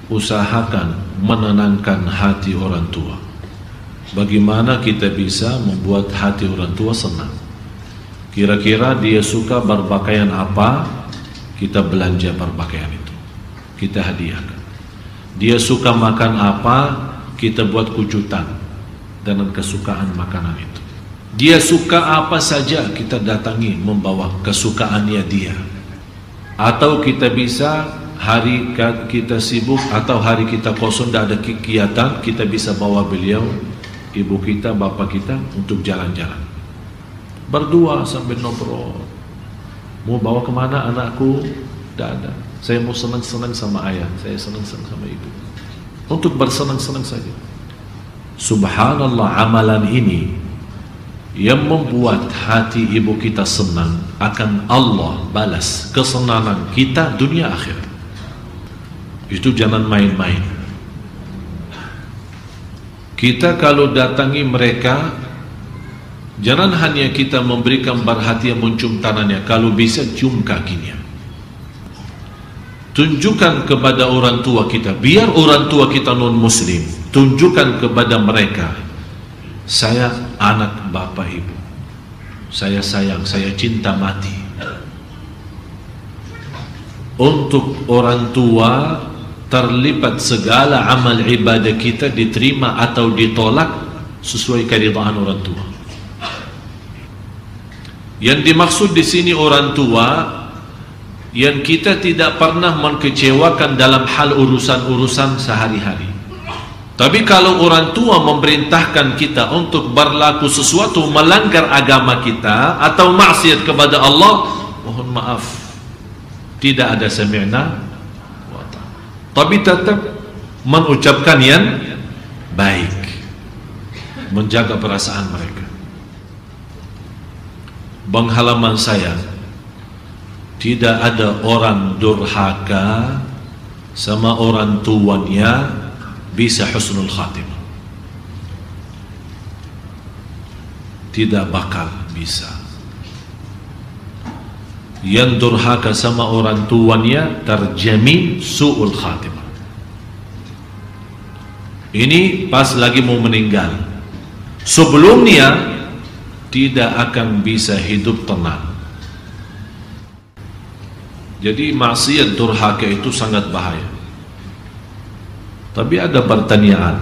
usahakan menenangkan hati orang tua. Bagaimana kita bisa membuat hati orang tua senang? Kira-kira dia suka berpakaian apa, kita belanja berpakaian itu, kita hadiahkan. Dia suka makan apa, kita buat kejutan dengan kesukaan makanan itu. Dia suka apa saja, kita datangi membawa kesukaannya dia. Atau kita bisa hari kita sibuk atau hari kita kosong, tidak ada kegiatan, kita bisa bawa beliau, ibu kita, bapak kita untuk jalan-jalan, berdua sambil ngobrol. Mau bawa kemana anakku? Tidak ada. Saya mau senang-senang sama ayah, saya senang-senang sama ibu, untuk bersenang-senang saja. Subhanallah, amalan ini yang membuat hati ibu kita senang, akan Allah balas kesenangan kita dunia akhirat. Itu jangan main-main. Kita kalau datangi mereka, jangan hanya kita memberikan perhatian, mencium tangannya, kalau bisa cium kakinya. Tunjukkan kepada orang tua kita, biar orang tua kita non muslim, tunjukkan kepada mereka, saya anak bapak ibu, saya sayang, saya cinta mati. Untuk orang tua terlibat segala amal ibadah kita, diterima atau ditolak sesuai keridhaan orang tua. Yang dimaksud di sini orang tua yang kita tidak pernah mengecewakan dalam hal urusan-urusan sehari-hari. Tapi kalau orang tua memerintahkan kita untuk berlaku sesuatu melanggar agama kita atau maksiat kepada Allah, mohon maaf, tidak ada sami'na wa ta'na, tapi tetap mengucapkan yang baik, menjaga perasaan mereka. Bang, halaman saya tidak ada orang durhaka sama orang tuanya bisa husnul khatimah. Tidak bakal bisa. Yang durhaka sama orang tuanya terjamin su'ul khatimah. Ini pas lagi mau meninggal. Sebelumnya tidak akan bisa hidup tenang. Jadi maksiat durhaka itu sangat bahaya. Tapi ada pertanyaan,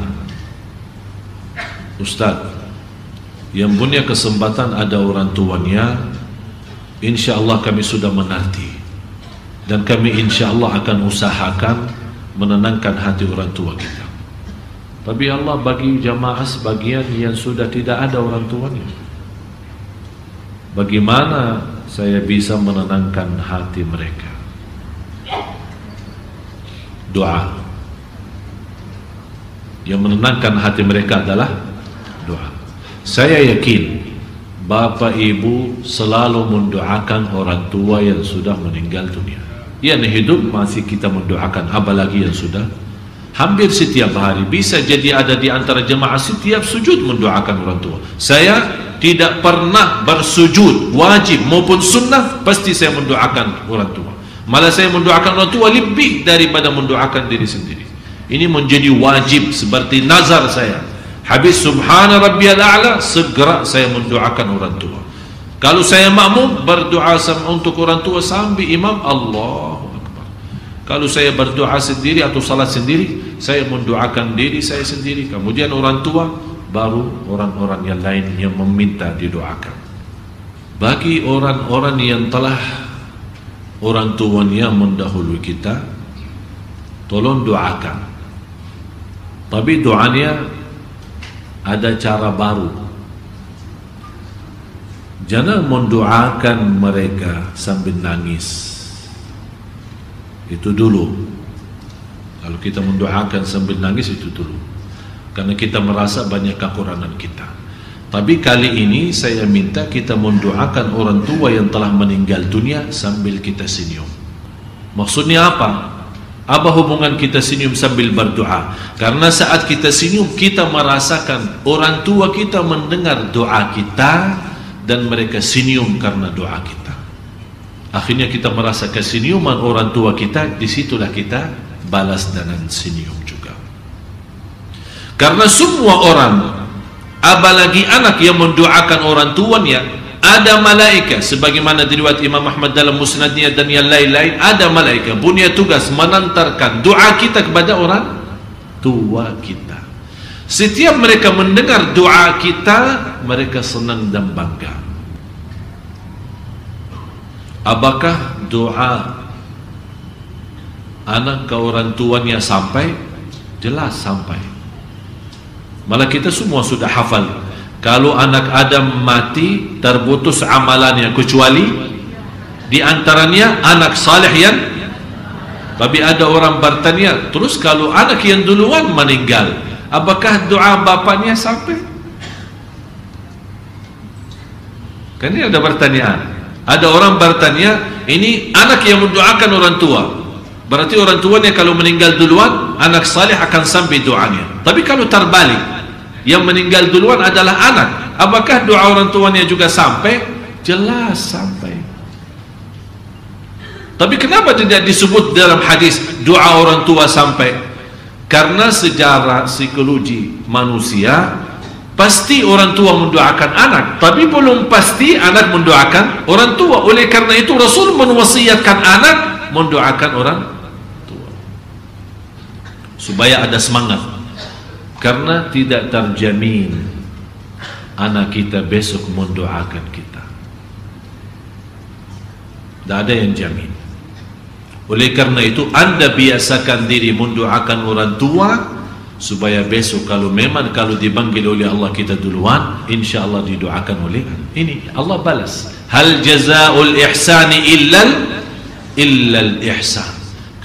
Ustaz, yang punya kesempatan ada orang tuanya, insya Allah kami sudah menanti, dan kami insya Allah akan usahakan menenangkan hati orang tua kita. Tapi Allah bagi jamaah sebagian yang sudah tidak ada orang tuanya. Bagaimana saya bisa menenangkan hati mereka? Doa. Yang menenangkan hati mereka adalah doa. Saya yakin bapak ibu selalu mendoakan orang tua yang sudah meninggal dunia. Yang hidup masih kita mendoakan, apalagi yang sudah. Hampir setiap hari, bisa jadi ada di antara jemaah setiap sujud mendoakan orang tua. Saya tidak pernah bersujud wajib maupun sunnah, pasti saya mendoakan orang tua. Malah saya mendoakan orang tua lebih daripada mendoakan diri sendiri. Ini menjadi wajib, seperti nazar saya. Habis subhana rabbiyal a'la, segera saya mendoakan orang tua. Kalau saya makmum, berdoa untuk orang tua sampai imam Allahu Akbar. Kalau saya berdoa sendiri atau salat sendiri, saya mendoakan diri saya sendiri, kemudian orang tua, baru orang-orang yang lain yang meminta didoakan. Bagi orang-orang yang telah orang tuanya mendahului kita, tolong doakan. Tapi doanya ada cara baru. Jangan mendoakan mereka sambil nangis. Itu dulu. Kalau kita mendoakan sambil nangis, itu dulu, karena kita merasa banyak kekurangan kita. Tapi kali ini saya minta kita mendoakan orang tua yang telah meninggal dunia sambil kita senyum. Maksudnya apa? Apa hubungan kita senyum sambil berdoa? Karena saat kita senyum, kita merasakan orang tua kita mendengar doa kita, dan mereka senyum karena doa kita. Akhirnya kita merasa kesenyuman orang tua kita, disitulah kita balas dengan senyum juga. Karena semua orang, apalagi anak yang mendoakan orang tuanya, ada malaikat sebagaimana diriwayat Imam Ahmad dalam musnadnya dan yang lain-lain, ada malaikat punya tugas menantarkan doa kita kepada orang tua kita. Setiap mereka mendengar doa kita, mereka senang dan bangga. Apakah doa anak ke orang tuanya sampai? Jelas sampai. Malah kita semua sudah hafal, kalau anak Adam mati terputus amalannya kecuali di antaranya anak saleh yang, tapi ada orang bertanya, terus kalau anak yang duluan meninggal, apakah doa bapaknya sampai? Kan ini ada pertanyaan. Ada orang bertanya, ini anak yang mendoakan orang tua, berarti orang tuanya kalau meninggal duluan, anak saleh akan sampai doanya. Tapi kalau terbalik, yang meninggal duluan adalah anak, apakah doa orang tuanya juga sampai? Jelas sampai. Tapi kenapa tidak disebut dalam hadis doa orang tua sampai? Karena sejarah psikologi manusia, pasti orang tua mendoakan anak, tapi belum pasti anak mendoakan orang tua. Oleh karena itu Rasul mewasiatkan anak mendoakan orang tua supaya ada semangat. Karena tidak terjamin anak kita besok mendoakan kita. Tidak ada yang jamin. Oleh karena itu Anda biasakan diri mendoakan orang tua, supaya besok kalau memang kalau dipanggil oleh Allah kita duluan, insya Allah didoakan oleh ini Allah balas. Hal jazaul ihsani illal ihsan.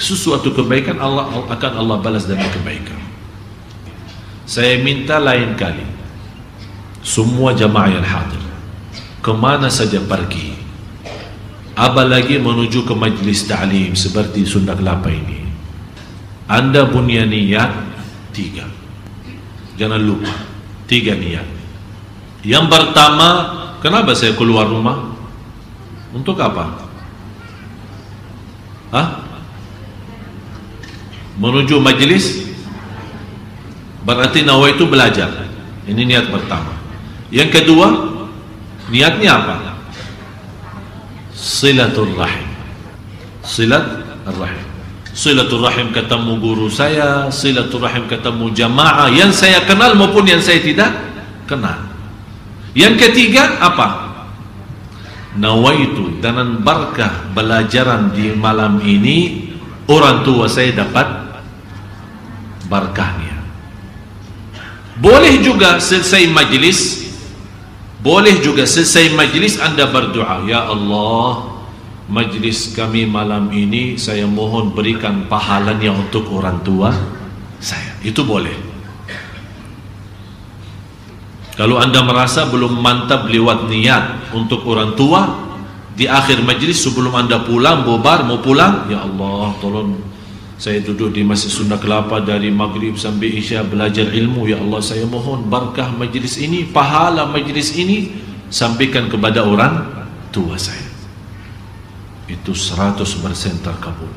Sesuatu kebaikan akan Allah balas dengan kebaikan. Saya minta lain kali semua jamaah yang hadir, kemana saja pergi, apalagi menuju ke majlis ta'lim seperti Sunda Kelapa ini, Anda punya niat 3. Jangan lupa 3 niat. Yang pertama, kenapa saya keluar rumah? Untuk apa? Menuju majlis, berarti nawaitu belajar. Ini niat pertama. Yang kedua, niatnya apa? Silatul rahim. Silatul rahim. Silatul rahim ketemu guru saya, silatul rahim ketemu jamaah yang saya kenal maupun yang saya tidak kenal. Yang ketiga apa? Nawaitu dengan berkah belajaran di malam ini, orang tua saya dapat berkahnya. Boleh juga selesai majlis, Anda berdoa, ya Allah, majlis kami malam ini saya mohon berikan pahalanya untuk orang tua saya. Itu boleh. Kalau Anda merasa belum mantap lewat niat untuk orang tua, di akhir majlis sebelum Anda pulang, bobar mau pulang, ya Allah tolong saya duduk di Masjid Sunda Kelapa dari maghrib sampai isya belajar ilmu, ya Allah saya mohon berkah majlis ini, pahala majlis ini sampaikan kepada orang tua saya. Itu 100% terkabul.